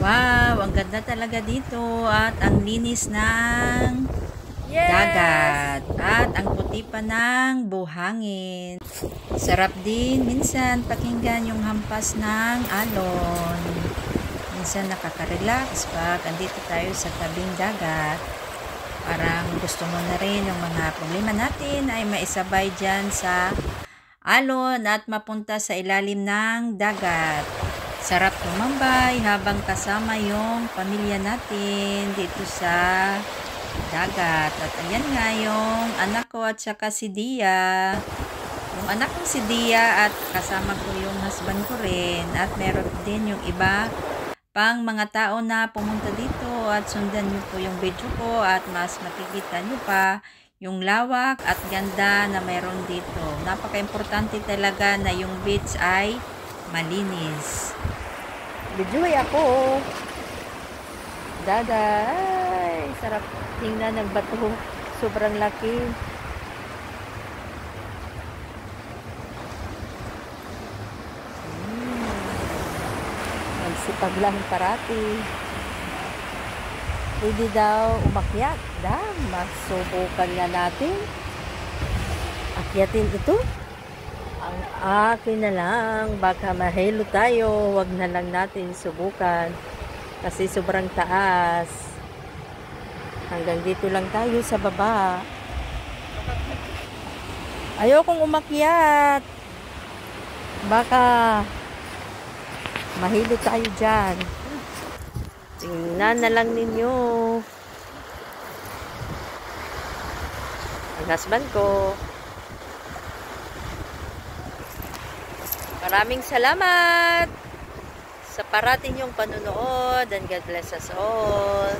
Wow, ang ganda talaga dito at ang linis ng dagat at ang puti pa ng buhangin. Sarap din minsan pakinggan yung hampas ng alon. Minsan nakaka-relax pag andito tayo sa tabing dagat. Parang gusto mo na rin yung mga problema natin ay maisabay dyan sa alon at mapunta sa ilalim ng dagat. Sarap tumambay habang kasama yung pamilya natin dito sa dagat. At ayan nga yung anak ko at saka si Dia. Yung anak kong si Dia at kasama ko yung husband ko rin. At meron din yung iba pang mga tao na pumunta dito at sundan nyo po yung video ko at mas makikita nyo pa yung lawak at ganda na mayroon dito. Napaka-importante talaga na yung beach ay malinis. Videoy ako. Daday. Sarap tingnan ng bato. Sobrang laki. Magsipag lang parati. Pwede daw umakyat. Masubukan nga natin. Akyatin ito. Ang akin na lang, baka mahilo tayo, wag na lang natin subukan kasi sobrang taas. Hanggang dito lang tayo sa baba. Ayokong umakyat. Baka mahilo tayo dyan. Tingnan na lang ninyo. Ang husband ko. Maraming salamat sa parating yung panunood and God bless us all.